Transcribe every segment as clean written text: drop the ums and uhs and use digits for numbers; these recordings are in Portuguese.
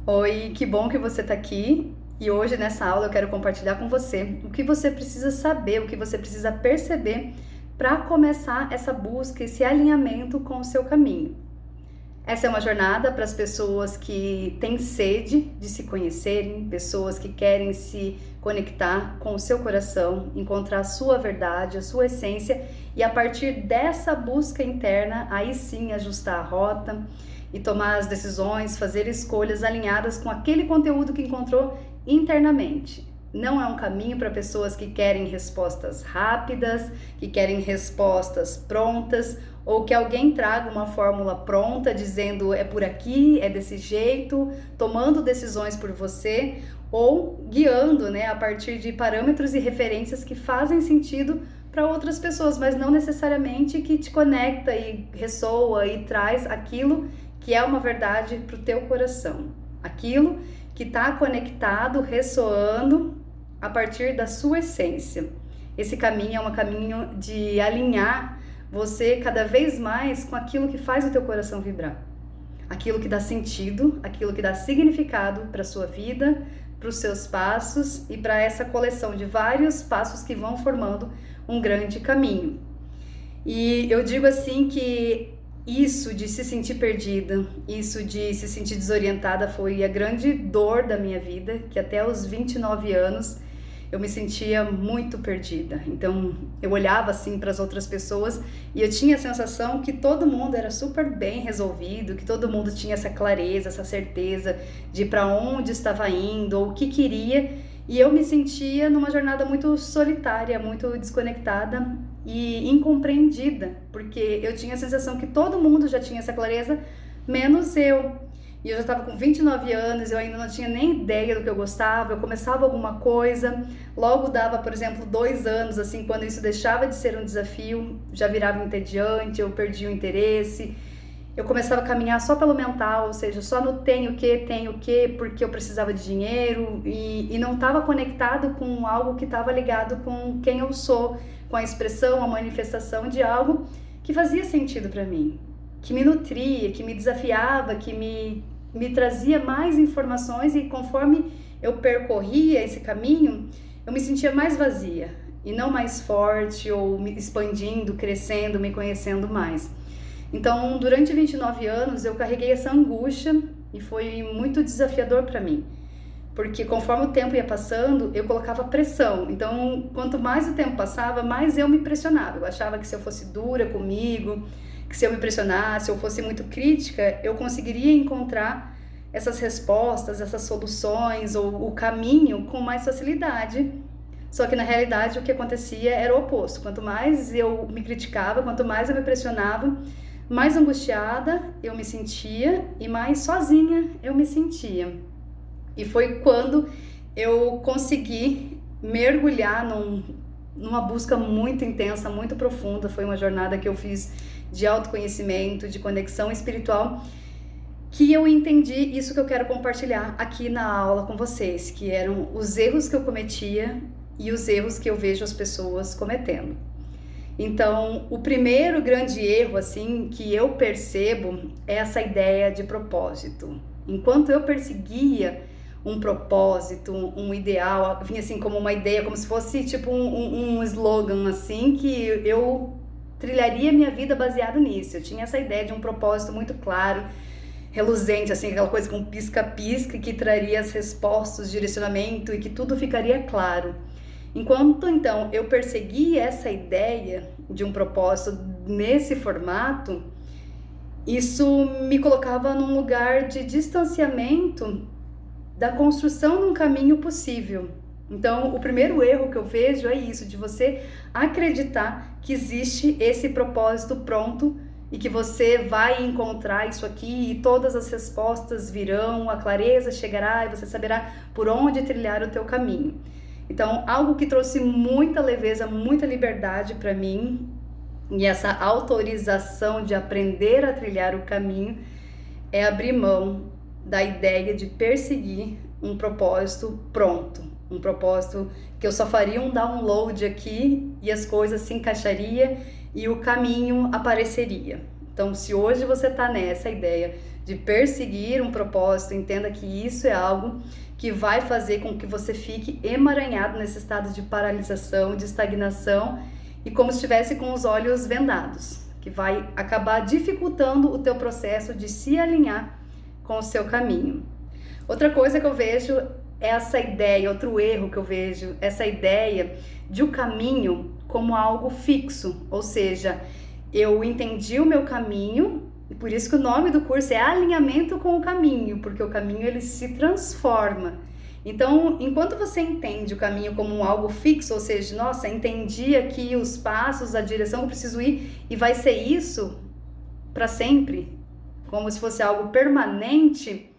Oi, que bom que você está aqui e hoje nessa aula eu quero compartilhar com você o que você precisa saber, o que você precisa perceber para começar essa busca, esse alinhamento com o seu caminho. Essa é uma jornada para as pessoas que têm sede de se conhecerem, pessoas que querem se conectar com o seu coração, encontrar a sua verdade, a sua essência e a partir dessa busca interna, aí sim ajustar a rota e tomar as decisões, fazer escolhas alinhadas com aquele conteúdo que encontrou internamente. Não é um caminho para pessoas que querem respostas rápidas, que querem respostas prontas, ou que alguém traga uma fórmula pronta dizendo é por aqui, é desse jeito, tomando decisões por você, ou guiando, né, a partir de parâmetros e referências que fazem sentido para outras pessoas, mas não necessariamente que te conecta e ressoa e traz aquilo que é uma verdade para o teu coração, aquilo que está conectado, ressoando a partir da sua essência. Esse caminho é um caminho de alinhar você cada vez mais com aquilo que faz o teu coração vibrar, aquilo que dá sentido, aquilo que dá significado para a sua vida, para os seus passos e para essa coleção de vários passos que vão formando um grande caminho. E eu digo assim que isso de se sentir perdida, isso de se sentir desorientada foi a grande dor da minha vida, que até os 29 anos eu me sentia muito perdida. Então eu olhava assim para as outras pessoas e eu tinha a sensação que todo mundo era super bem resolvido, que todo mundo tinha essa clareza, essa certeza de para onde estava indo ou o que queria, e eu me sentia numa jornada muito solitária, muito desconectada e incompreendida, porque eu tinha a sensação que todo mundo já tinha essa clareza, menos eu. E eu já estava com 29 anos, eu ainda não tinha nem ideia do que eu gostava, eu começava alguma coisa, logo dava, por exemplo, 2 anos, assim, quando isso deixava de ser um desafio, já virava entediante, eu perdia o interesse, eu começava a caminhar só pelo mental, ou seja, só no tenho que, porque eu precisava de dinheiro e não estava conectado com algo que estava ligado com quem eu sou, com a expressão, a manifestação de algo que fazia sentido para mim, que me nutria, que me desafiava, que me trazia mais informações, e conforme eu percorria esse caminho, eu me sentia mais vazia e não mais forte ou me expandindo, crescendo, me conhecendo mais. Então, durante 29 anos, eu carreguei essa angústia e foi muito desafiador para mim, porque conforme o tempo ia passando, eu colocava pressão. Então, quanto mais o tempo passava, mais eu me pressionava. Eu achava que se eu fosse dura comigo, que se eu me pressionasse, eu fosse muito crítica, eu conseguiria encontrar essas respostas, essas soluções ou o caminho com mais facilidade. Só que na realidade o que acontecia era o oposto. Quanto mais eu me criticava, quanto mais eu me pressionava, mais angustiada eu me sentia e mais sozinha eu me sentia. E foi quando eu consegui mergulhar numa busca muito intensa, muito profunda. Foi uma jornada que eu fiz de autoconhecimento, de conexão espiritual, que eu entendi isso que eu quero compartilhar aqui na aula com vocês, que eram os erros que eu cometia e os erros que eu vejo as pessoas cometendo. Então, o primeiro grande erro, assim, que eu percebo é essa ideia de propósito. Enquanto eu perseguia um propósito, um ideal, vinha assim como uma ideia, como se fosse tipo um slogan, assim, que eu trilharia minha vida baseado nisso. Eu tinha essa ideia de um propósito muito claro, reluzente, assim, aquela coisa com pisca-pisca que traria as respostas, direcionamento e que tudo ficaria claro. Enquanto então eu persegui essa ideia de um propósito nesse formato, isso me colocava num lugar de distanciamento da construção de um caminho possível. Então, o primeiro erro que eu vejo é isso, de você acreditar que existe esse propósito pronto e que você vai encontrar isso aqui e todas as respostas virão, a clareza chegará e você saberá por onde trilhar o teu caminho. Então, algo que trouxe muita leveza, muita liberdade para mim, e essa autorização de aprender a trilhar o caminho, é abrir mão da ideia de perseguir um propósito pronto, um propósito que eu só faria um download aqui e as coisas se encaixariam e o caminho apareceria. Então, se hoje você está nessa ideia de perseguir um propósito, entenda que isso é algo que vai fazer com que você fique emaranhado nesse estado de paralisação, de estagnação e como se estivesse com os olhos vendados, que vai acabar dificultando o teu processo de se alinhar com o seu caminho. Outra coisa que eu vejo é essa ideia, outro erro que eu vejo, essa ideia de o caminho como algo fixo, ou seja, eu entendi o meu caminho, e por isso que o nome do curso é Alinhamento com o Caminho, porque o caminho ele se transforma. Então, enquanto você entende o caminho como algo fixo, ou seja, nossa, entendi aqui os passos, a direção que eu preciso ir, e vai ser isso para sempre, como se fosse algo permanente,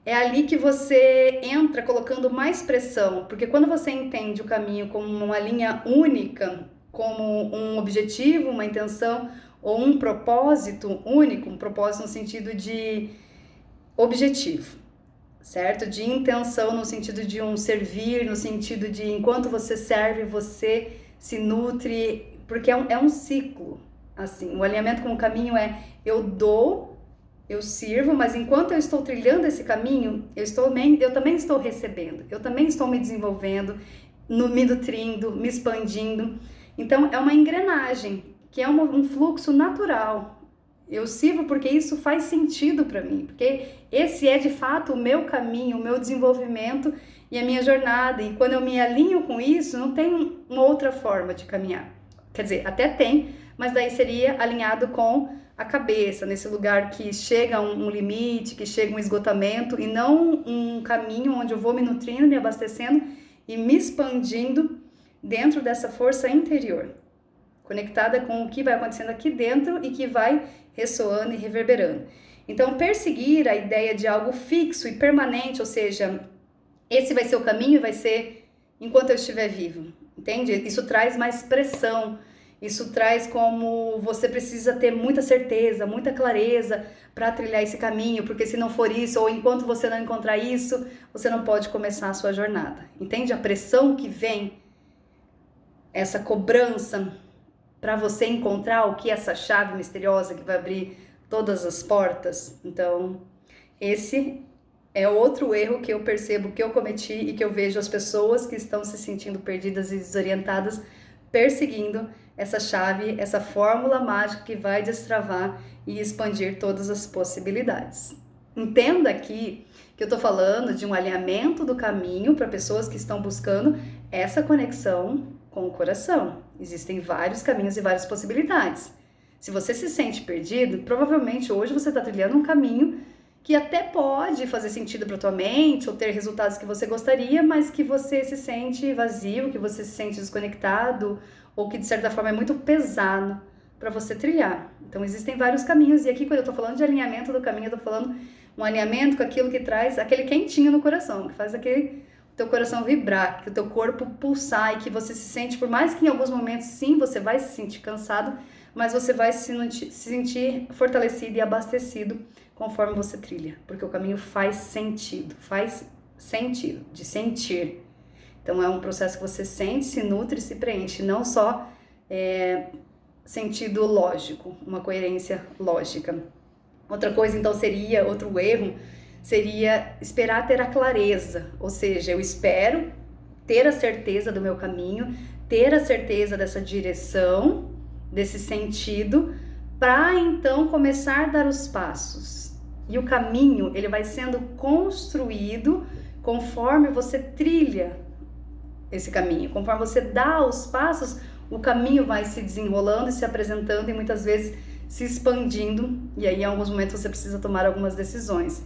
é ali que você entra colocando mais pressão, porque quando você entende o caminho como uma linha única, como um objetivo, uma intenção ou um propósito único, um propósito no sentido de objetivo, certo? De intenção no sentido de um servir, no sentido de enquanto você serve, você se nutre, porque é um ciclo, assim. O alinhamento com o caminho é eu dou, eu sirvo, mas enquanto eu estou trilhando esse caminho, eu também estou recebendo, eu também estou me desenvolvendo, me nutrindo, me expandindo. Então, é uma engrenagem, que é um fluxo natural. Eu sirvo porque isso faz sentido para mim, porque esse é de fato o meu caminho, o meu desenvolvimento e a minha jornada. E quando eu me alinho com isso, não tem uma outra forma de caminhar. Quer dizer, até tem, mas daí seria alinhado com a cabeça, nesse lugar que chega um limite, que chega um esgotamento, e não um caminho onde eu vou me nutrindo, me abastecendo e me expandindo dentro dessa força interior, conectada com o que vai acontecendo aqui dentro e que vai ressoando e reverberando. Então, perseguir a ideia de algo fixo e permanente, ou seja, esse vai ser o caminho e vai ser enquanto eu estiver vivo, entende? Isso traz mais pressão. Isso traz como você precisa ter muita certeza, muita clareza para trilhar esse caminho, porque se não for isso, ou enquanto você não encontrar isso, você não pode começar a sua jornada. Entende? A pressão que vem, essa cobrança para você encontrar o que é essa chave misteriosa que vai abrir todas as portas. Então, esse é outro erro que eu percebo que eu cometi e que eu vejo as pessoas que estão se sentindo perdidas e desorientadas perseguindo essa chave, essa fórmula mágica que vai destravar e expandir todas as possibilidades. Entenda aqui que eu estou falando de um alinhamento do caminho para pessoas que estão buscando essa conexão com o coração. Existem vários caminhos e várias possibilidades. Se você se sente perdido, provavelmente hoje você está trilhando um caminho que até pode fazer sentido para tua mente ou ter resultados que você gostaria, mas que você se sente vazio, que você se sente desconectado ou que de certa forma é muito pesado para você trilhar. Então existem vários caminhos e aqui quando eu estou falando de alinhamento do caminho, eu estou falando um alinhamento com aquilo que traz aquele quentinho no coração, que faz aquele teu coração vibrar, que o teu corpo pulsar e que você se sente, por mais que em alguns momentos sim, você vai se sentir cansado, mas você vai se sentir fortalecido e abastecido conforme você trilha, porque o caminho faz sentido de sentir. Então é um processo que você sente, se nutre, se preenche, não só sentido lógico, uma coerência lógica. Outra coisa então outro erro seria esperar ter a clareza, ou seja, eu espero ter a certeza do meu caminho, ter a certeza dessa direção, desse sentido, para então começar a dar os passos. E o caminho, ele vai sendo construído conforme você trilha esse caminho. Conforme você dá os passos, o caminho vai se desenrolando e se apresentando e muitas vezes se expandindo. E aí, em alguns momentos, você precisa tomar algumas decisões.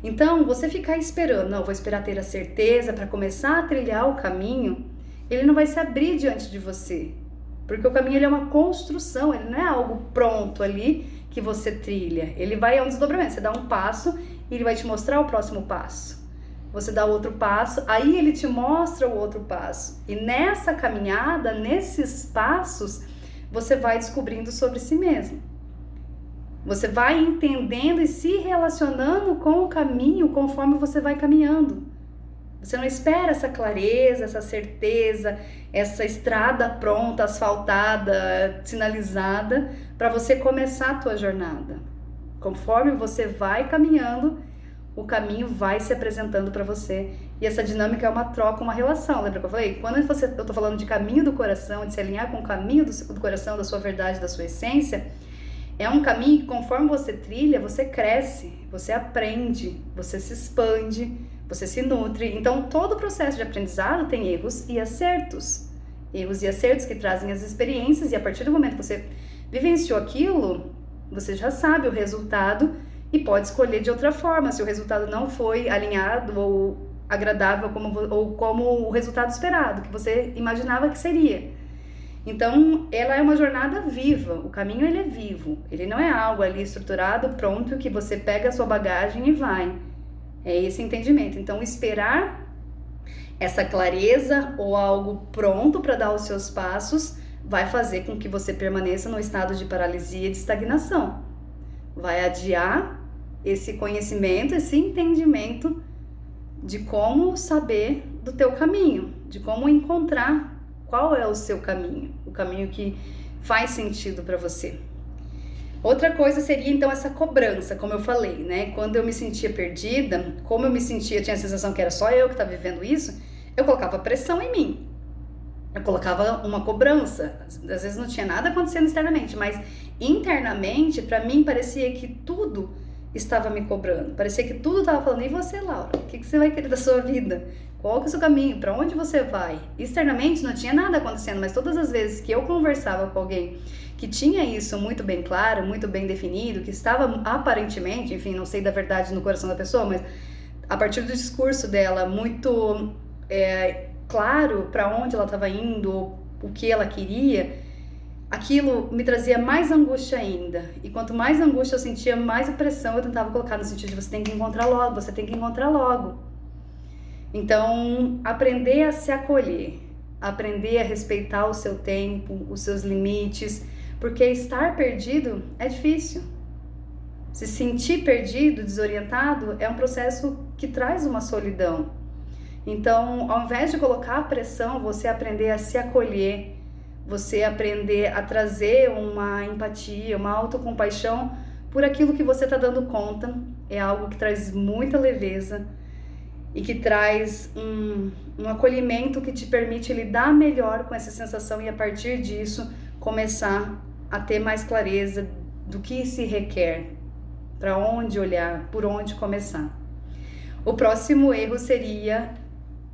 Então, você ficar esperando, não, vou esperar ter a certeza para começar a trilhar o caminho, ele não vai se abrir diante de você. Porque o caminho ele é uma construção, ele não é algo pronto ali que você trilha. Ele vai a um desdobramento, você dá um passo e ele vai te mostrar o próximo passo. Você dá outro passo, aí ele te mostra o outro passo. E nessa caminhada, nesses passos, você vai descobrindo sobre si mesmo. Você vai entendendo e se relacionando com o caminho conforme você vai caminhando. Você não espera essa clareza, essa certeza, essa estrada pronta, asfaltada, sinalizada, para você começar a tua jornada. Conforme você vai caminhando, o caminho vai se apresentando para você. E essa dinâmica é uma troca, uma relação. Lembra que eu falei? Quando eu tô falando de caminho do coração, de se alinhar com o caminho do coração, da sua verdade, da sua essência, é um caminho que conforme você trilha, você cresce, você aprende, você se expande, você se nutre. Então, todo o processo de aprendizado tem erros e acertos. Erros e acertos que trazem as experiências, e a partir do momento que você vivenciou aquilo, você já sabe o resultado e pode escolher de outra forma, se o resultado não foi alinhado ou agradável ou como o resultado esperado, que você imaginava que seria. Então, ela é uma jornada viva, o caminho ele é vivo, ele não é algo ali estruturado, pronto, que você pega a sua bagagem e vai. É esse entendimento. Então, esperar essa clareza ou algo pronto para dar os seus passos vai fazer com que você permaneça no estado de paralisia e de estagnação. Vai adiar esse conhecimento, esse entendimento de como saber do teu caminho, de como encontrar qual é o seu caminho, o caminho que faz sentido para você. Outra coisa seria então essa cobrança, como eu falei, né? Quando eu me sentia perdida, como eu me sentia, tinha a sensação que era só eu que estava vivendo isso, eu colocava pressão em mim. Eu colocava uma cobrança, às vezes não tinha nada acontecendo externamente, mas internamente, para mim, parecia que tudo estava me cobrando, parecia que tudo estava falando, e você, Laura, o que você vai querer da sua vida? Qual que é o seu caminho? Para onde você vai? Externamente não tinha nada acontecendo, mas todas as vezes que eu conversava com alguém que tinha isso muito bem claro, muito bem definido, que estava aparentemente, enfim, não sei da verdade no coração da pessoa, mas a partir do discurso dela muito claro para onde ela estava indo, o que ela queria, aquilo me trazia mais angústia ainda. E quanto mais angústia eu sentia, mais pressão eu tentava colocar no sentido de você tem que encontrar logo, você tem que encontrar logo. Então, aprender a se acolher, aprender a respeitar o seu tempo, os seus limites, porque estar perdido é difícil. Se sentir perdido, desorientado, é um processo que traz uma solidão. Então, ao invés de colocar a pressão, você aprender a se acolher, você aprender a trazer uma empatia, uma autocompaixão por aquilo que você está dando conta, é algo que traz muita leveza e que traz um acolhimento que te permite lidar melhor com essa sensação e a partir disso começar a ter mais clareza do que se requer, para onde olhar, por onde começar. O próximo erro seria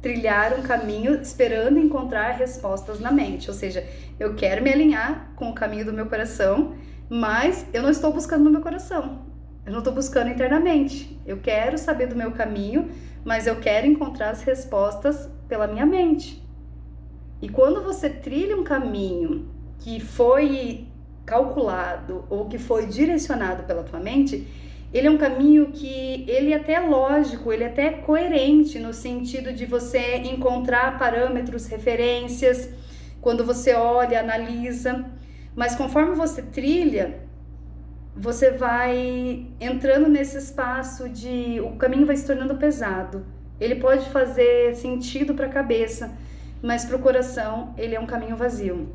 trilhar um caminho esperando encontrar respostas na mente, ou seja, eu quero me alinhar com o caminho do meu coração, mas eu não estou buscando no meu coração, eu não estou buscando internamente, eu quero saber do meu caminho, mas eu quero encontrar as respostas pela minha mente. E quando você trilha um caminho que foi calculado ou que foi direcionado pela tua mente, ele é um caminho que ele é até lógico, ele é até coerente no sentido de você encontrar parâmetros, referências, quando você olha, analisa, mas conforme você trilha, você vai entrando nesse espaço de o caminho vai se tornando pesado. Ele pode fazer sentido para a cabeça, mas para o coração ele é um caminho vazio.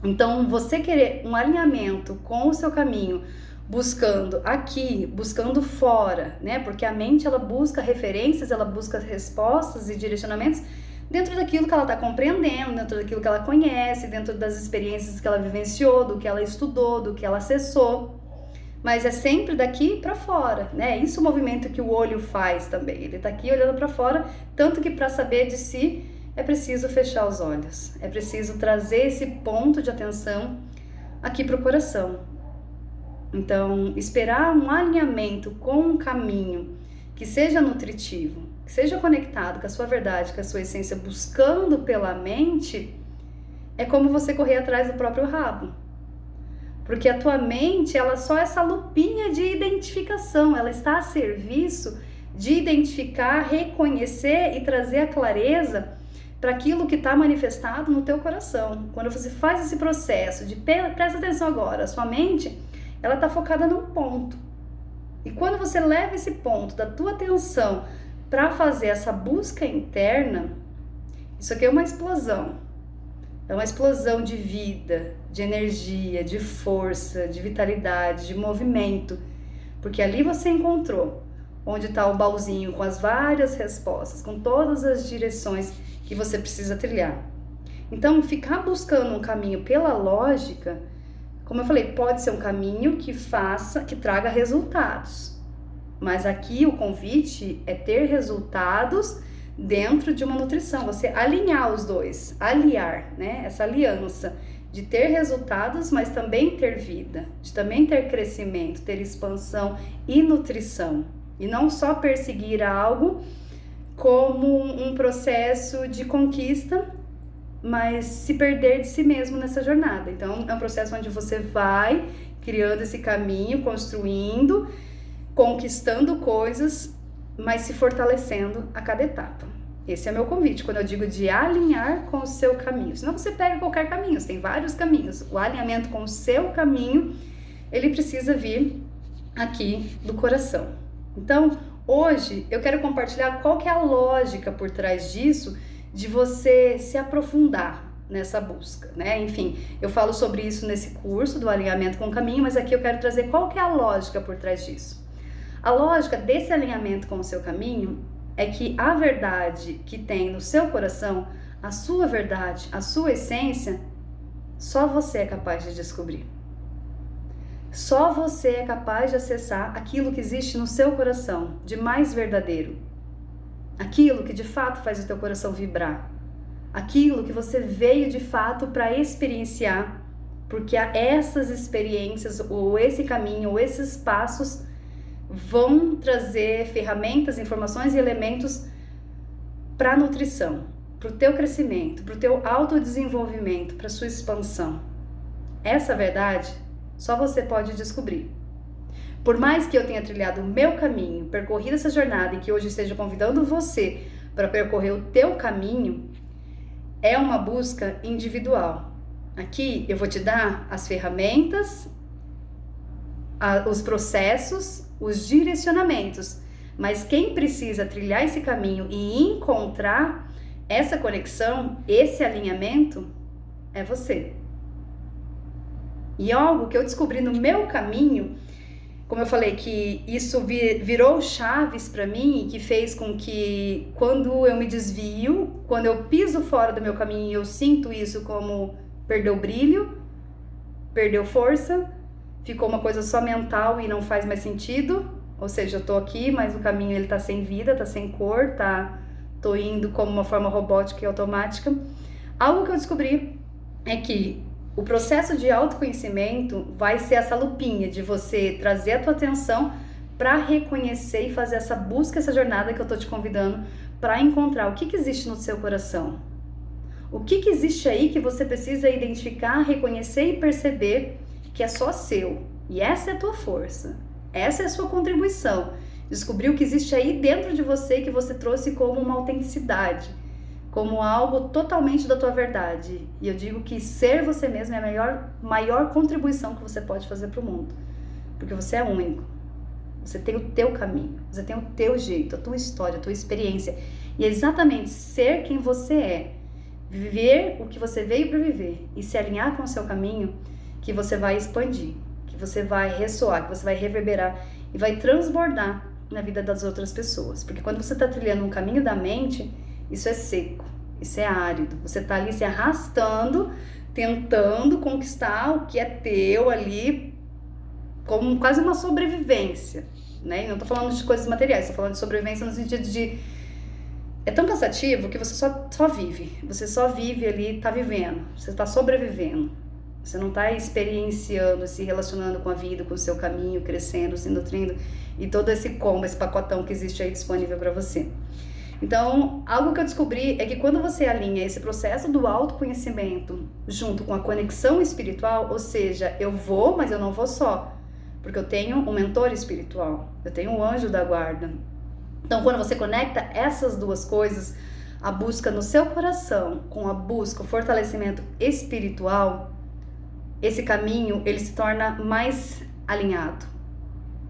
Então, você querer um alinhamento com o seu caminho, buscando aqui, buscando fora, né? Porque a mente ela busca referências, ela busca respostas e direcionamentos dentro daquilo que ela está compreendendo, dentro daquilo que ela conhece, dentro das experiências que ela vivenciou, do que ela estudou, do que ela acessou. Mas é sempre daqui para fora, né? Isso é o movimento que o olho faz também. Ele está aqui olhando para fora, tanto que para saber de si é preciso fechar os olhos, é preciso trazer esse ponto de atenção aqui para o coração. Então, esperar um alinhamento com um caminho que seja nutritivo, que seja conectado com a sua verdade, com a sua essência, buscando pela mente, é como você correr atrás do próprio rabo. Porque a tua mente, ela só é essa lupinha de identificação, ela está a serviço de identificar, reconhecer e trazer a clareza para aquilo que está manifestado no teu coração. Quando você faz esse processo de presta atenção agora, a sua mente, ela está focada num ponto. E quando você leva esse ponto da tua atenção para fazer essa busca interna, isso aqui é uma explosão. É uma explosão de vida, de energia, de força, de vitalidade, de movimento. porque ali você encontrou onde está o baúzinho com as várias respostas, com todas as direções que você precisa trilhar. Então, ficar buscando um caminho pela lógica, como eu falei, pode ser um caminho que traga resultados. Mas aqui o convite é ter resultados dentro de uma nutrição, você alinhar os dois, aliar, né? Essa aliança de ter resultados, mas também ter vida, de também ter crescimento, ter expansão e nutrição. E não só perseguir algo como um processo de conquista, mas se perder de si mesmo nessa jornada. Então, é um processo onde você vai criando esse caminho, construindo, conquistando coisas, mas se fortalecendo a cada etapa. Esse é meu convite, quando eu digo de alinhar com o seu caminho. Senão você pega qualquer caminho, você tem vários caminhos. O alinhamento com o seu caminho, ele precisa vir aqui do coração. Então, hoje, eu quero compartilhar qual que é a lógica por trás disso, de você se aprofundar nessa busca, né? Enfim, eu falo sobre isso nesse curso do alinhamento com o caminho, mas aqui eu quero trazer qual que é a lógica por trás disso. A lógica desse alinhamento com o seu caminho é que a verdade que tem no seu coração, a sua verdade, a sua essência, só você é capaz de descobrir. Só você é capaz de acessar aquilo que existe no seu coração, de mais verdadeiro. Aquilo que de fato faz o teu coração vibrar. Aquilo que você veio de fato para experienciar, porque essas experiências, ou esse caminho, ou esses passos vão trazer ferramentas, informações e elementos para a nutrição, para o teu crescimento, para o teu autodesenvolvimento, para a sua expansão. Essa verdade só você pode descobrir. Por mais que eu tenha trilhado o meu caminho, percorrido essa jornada e que hoje esteja convidando você para percorrer o teu caminho, é uma busca individual. Aqui eu vou te dar as ferramentas, os processos, os direcionamentos, mas quem precisa trilhar esse caminho e encontrar essa conexão, esse alinhamento, é você. E algo que eu descobri no meu caminho, como eu falei, que isso virou chaves para mim, que fez com que quando eu me desvio, quando eu piso fora do meu caminho, eu sinto isso como perdeu brilho, perdeu força, ficou uma coisa só mental e não faz mais sentido. Ou seja, eu tô aqui, mas o caminho ele tá sem vida, tá sem cor, tô indo como uma forma robótica e automática. Algo que eu descobri é que o processo de autoconhecimento vai ser essa lupinha de você trazer a tua atenção para reconhecer e fazer essa busca, essa jornada que eu tô te convidando para encontrar o que existe no seu coração. O que existe aí que você precisa identificar, reconhecer e perceber que é só seu. E essa é a tua força. Essa é a sua contribuição. Descobrir o que existe aí dentro de você que você trouxe como uma autenticidade, como algo totalmente da tua verdade. E eu digo que ser você mesmo é a maior contribuição que você pode fazer para o mundo. Porque você é único. Você tem o teu caminho, você tem o teu jeito, a tua história, a tua experiência. E é exatamente ser quem você é, viver o que você veio para viver e se alinhar com o seu caminho, que você vai expandir, que você vai ressoar, que você vai reverberar e vai transbordar na vida das outras pessoas. Porque quando você está trilhando um caminho da mente, isso é seco, isso é árido. Você está ali se arrastando, tentando conquistar o que é teu ali, como quase uma sobrevivência, né? E não estou falando de coisas materiais, estou falando de sobrevivência no sentido de... É tão cansativo que você só vive. Você só vive ali, está vivendo. Você está sobrevivendo. Você não está experienciando, se relacionando com a vida, com o seu caminho, crescendo, se nutrindo. E todo esse combo, esse pacotão que existe aí disponível para você. Então, algo que eu descobri é que quando você alinha esse processo do autoconhecimento junto com a conexão espiritual, ou seja, eu vou, mas eu não vou só. Porque eu tenho um mentor espiritual, eu tenho um anjo da guarda. Então, quando você conecta essas duas coisas, a busca no seu coração com a busca, o fortalecimento espiritual, esse caminho, ele se torna mais alinhado.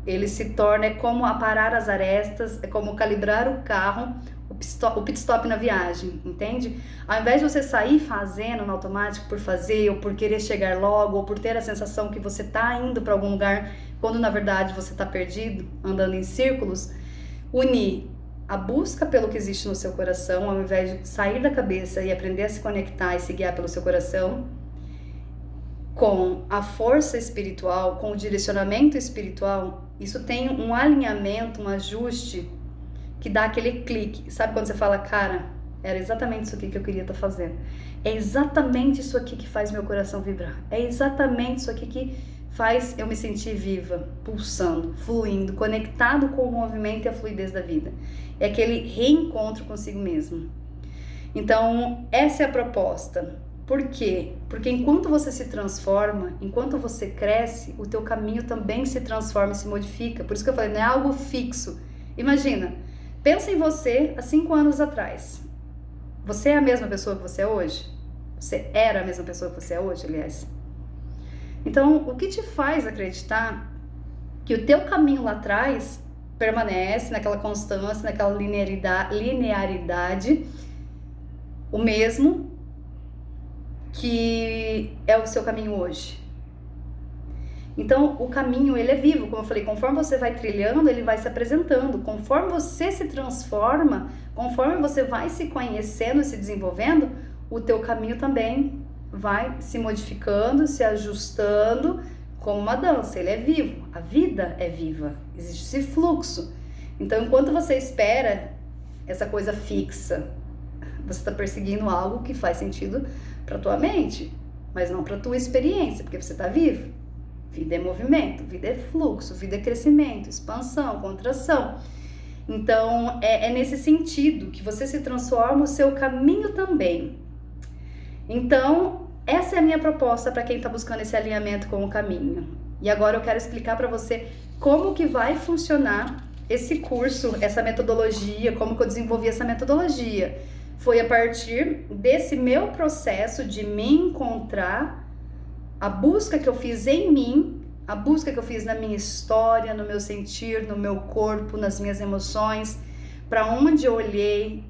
Ele se torna, é como aparar as arestas, é como calibrar o carro, o pit stop na viagem, entende? Ao invés de você sair fazendo no automático por fazer, ou por querer chegar logo, ou por ter a sensação que você tá indo para algum lugar quando na verdade você está perdido, andando em círculos, unir a busca pelo que existe no seu coração, ao invés de sair da cabeça e aprender a se conectar e se guiar pelo seu coração, com a força espiritual, com o direcionamento espiritual, isso tem um alinhamento, um ajuste que dá aquele clique. Sabe quando você fala, cara, era exatamente isso aqui que eu queria estar fazendo. É exatamente isso aqui que faz meu coração vibrar. É exatamente isso aqui que faz eu me sentir viva, pulsando, fluindo, conectado com o movimento e a fluidez da vida. É aquele reencontro consigo mesmo. Então, essa é a proposta. Por quê? Porque enquanto você se transforma, enquanto você cresce, o teu caminho também se transforma e se modifica. Por isso que eu falei, não é algo fixo. Imagina, pensa em você há 5 anos atrás. Você é a mesma pessoa que você é hoje? Você era a mesma pessoa que você é hoje, aliás? Então, o que te faz acreditar que o teu caminho lá atrás permanece naquela constância, naquela linearidade, o mesmo que é o seu caminho hoje? Então, o caminho, ele é vivo, como eu falei, conforme você vai trilhando, ele vai se apresentando. Conforme você se transforma, conforme você vai se conhecendo, se desenvolvendo, o teu caminho também vai se modificando, se ajustando, como uma dança. Ele é vivo, a vida é viva, existe esse fluxo. Então, enquanto você espera essa coisa fixa, você está perseguindo algo que faz sentido para tua mente, mas não para tua experiência, porque você está vivo. Vida é movimento, vida é fluxo, vida é crescimento, expansão, contração. Então, é nesse sentido que você se transforma, o seu caminho também. Então, essa é a minha proposta para quem está buscando esse alinhamento com o caminho. E agora eu quero explicar para você como que vai funcionar esse curso, essa metodologia, como que eu desenvolvi essa metodologia. Foi a partir desse meu processo de me encontrar, a busca que eu fiz em mim, a busca que eu fiz na minha história, no meu sentir, no meu corpo, nas minhas emoções, para onde eu olhei,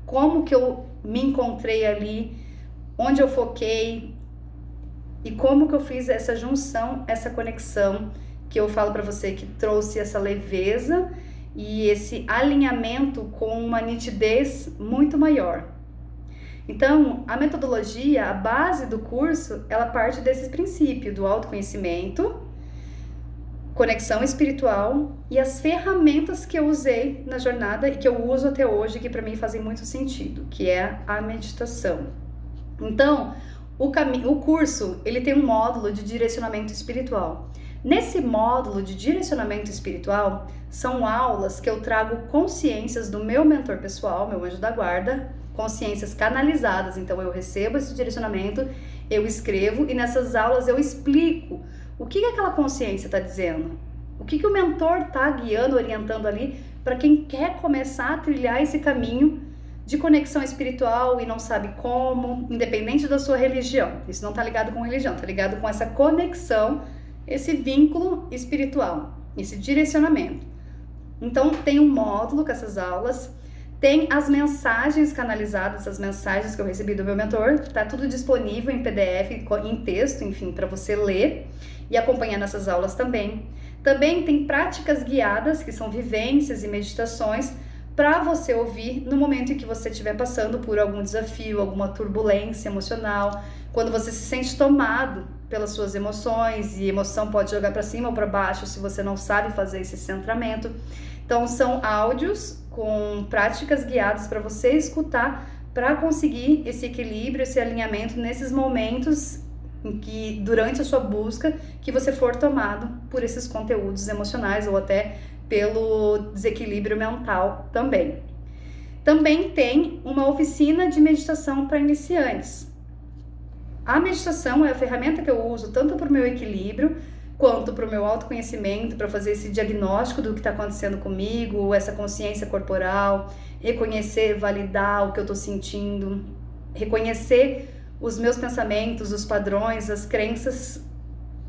como que eu me encontrei ali, onde eu foquei e como que eu fiz essa junção, essa conexão que eu falo para você que trouxe essa leveza e esse alinhamento com uma nitidez muito maior. Então, a metodologia, a base do curso, ela parte desse princípio do autoconhecimento, conexão espiritual e as ferramentas que eu usei na jornada e que eu uso até hoje, que para mim fazem muito sentido, que é a meditação. Então, o curso, ele tem um módulo de direcionamento espiritual. Nesse módulo de direcionamento espiritual, são aulas que eu trago consciências do meu mentor pessoal, meu anjo da guarda, consciências canalizadas. Então, eu recebo esse direcionamento, eu escrevo e nessas aulas eu explico o que aquela consciência está dizendo, o que o mentor está guiando, orientando ali para quem quer começar a trilhar esse caminho de conexão espiritual e não sabe como, independente da sua religião. Isso não está ligado com religião, está ligado com essa conexão, esse vínculo espiritual, esse direcionamento. Então, tem um módulo com essas aulas, tem as mensagens canalizadas, as mensagens que eu recebi do meu mentor, tá tudo disponível em PDF, em texto, enfim, para você ler e acompanhar nessas aulas também. Também tem práticas guiadas, que são vivências e meditações, para você ouvir no momento em que você estiver passando por algum desafio, alguma turbulência emocional, quando você se sente tomado pelas suas emoções, e emoção pode jogar para cima ou para baixo se você não sabe fazer esse centramento. Então, são áudios com práticas guiadas para você escutar, para conseguir esse equilíbrio, esse alinhamento nesses momentos em que, durante a sua busca, que você for tomado por esses conteúdos emocionais ou até pelo desequilíbrio mental também. Também tem uma oficina de meditação para iniciantes. A meditação é a ferramenta que eu uso tanto para o meu equilíbrio, quanto para o meu autoconhecimento, para fazer esse diagnóstico do que está acontecendo comigo, essa consciência corporal, reconhecer, validar o que eu estou sentindo, reconhecer os meus pensamentos, os padrões, as crenças,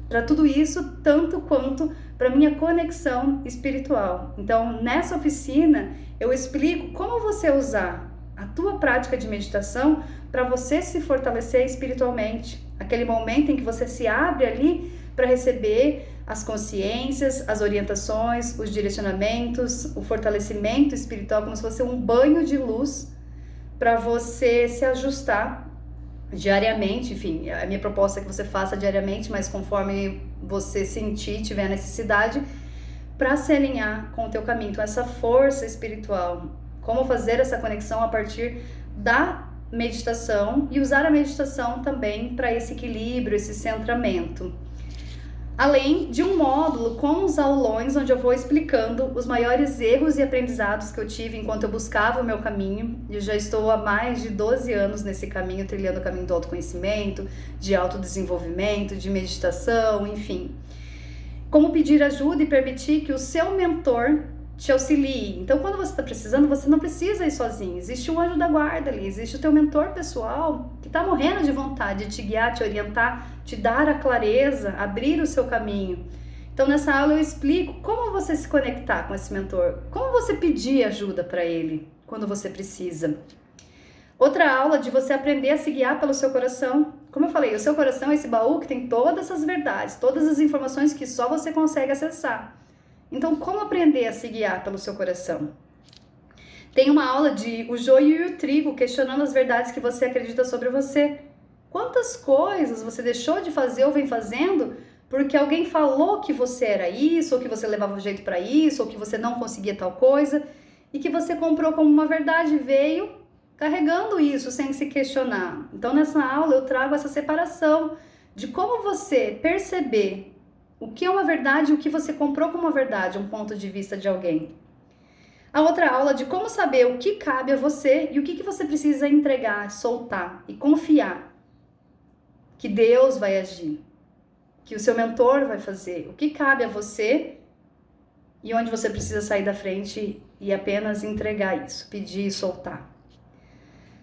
para tudo isso, tanto quanto para minha conexão espiritual. Então, nessa oficina, eu explico como você usar a tua prática de meditação para você se fortalecer espiritualmente. Aquele momento em que você se abre ali para receber as consciências, as orientações, os direcionamentos, o fortalecimento espiritual, como se fosse um banho de luz para você se ajustar diariamente. Enfim, a minha proposta é que você faça diariamente, mas conforme você sentir, tiver necessidade, para se alinhar com o teu caminho. Então, essa força espiritual, como fazer essa conexão a partir da meditação e usar a meditação também para esse equilíbrio, esse centramento. Além de um módulo com os aulões, onde eu vou explicando os maiores erros e aprendizados que eu tive enquanto eu buscava o meu caminho. Eu já estou há mais de 12 anos nesse caminho, trilhando o caminho do autoconhecimento, de autodesenvolvimento, de meditação, enfim. Como pedir ajuda e permitir que o seu mentor te auxilie. Então, quando você está precisando, você não precisa ir sozinho. Existe um anjo da guarda ali, existe o teu mentor pessoal que está morrendo de vontade de te guiar, te orientar, te dar a clareza, abrir o seu caminho. Então, nessa aula eu explico como você se conectar com esse mentor, como você pedir ajuda para ele quando você precisa. Outra aula de você aprender a se guiar pelo seu coração. Como eu falei, o seu coração é esse baú que tem todas essas verdades, todas as informações que só você consegue acessar. Então, como aprender a se guiar pelo seu coração? Tem uma aula de o joio e o trigo, questionando as verdades que você acredita sobre você. Quantas coisas você deixou de fazer ou vem fazendo porque alguém falou que você era isso, ou que você levava jeito para isso, ou que você não conseguia tal coisa, e que você comprou como uma verdade e veio carregando isso sem se questionar. Então, nessa aula eu trago essa separação de como você perceber o que é uma verdade e o que você comprou como uma verdade, um ponto de vista de alguém. A outra aula de como saber o que cabe a você e o que você precisa entregar, soltar e confiar que Deus vai agir, que o seu mentor vai fazer, o que cabe a você e onde você precisa sair da frente e apenas entregar isso, pedir e soltar.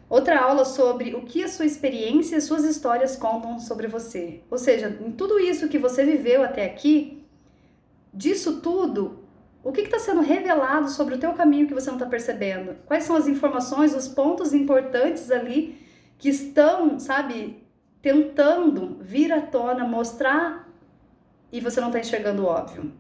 Outra aula sobre o que a sua experiência e suas histórias contam sobre você. Ou seja, em tudo isso que você viveu até aqui, disso tudo, o que está sendo revelado sobre o teu caminho que você não está percebendo? Quais são as informações, os pontos importantes ali que estão, sabe, tentando vir à tona, mostrar e você não está enxergando o óbvio.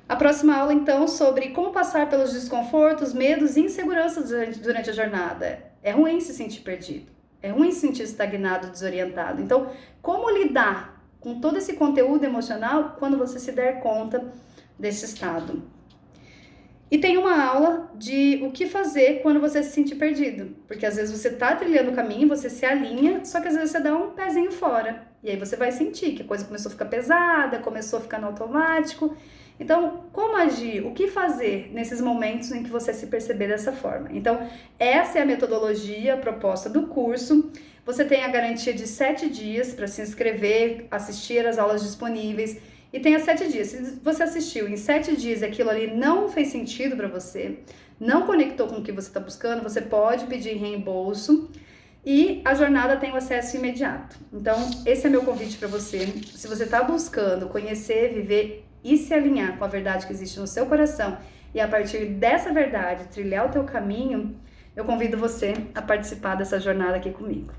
A próxima aula, então, sobre como passar pelos desconfortos, medos e inseguranças durante a jornada. É ruim se sentir perdido, é ruim se sentir estagnado, desorientado. Então, como lidar com todo esse conteúdo emocional quando você se der conta desse estado? E tem uma aula de o que fazer quando você se sentir perdido. Porque às vezes você tá trilhando o caminho, você se alinha, só que às vezes você dá um pezinho fora. E aí você vai sentir que a coisa começou a ficar pesada, começou a ficar no automático. Então, como agir? O que fazer nesses momentos em que você se perceber dessa forma? Então, essa é a metodologia proposta do curso. Você tem a garantia de 7 dias para se inscrever, assistir às aulas disponíveis. E tem 7 dias. Se você assistiu em 7 dias e aquilo ali não fez sentido para você, não conectou com o que você está buscando, você pode pedir reembolso. E a jornada tem o acesso imediato. Então, esse é meu convite para você. Se você está buscando conhecer, viver e se alinhar com a verdade que existe no seu coração e a partir dessa verdade trilhar o teu caminho, eu convido você a participar dessa jornada aqui comigo.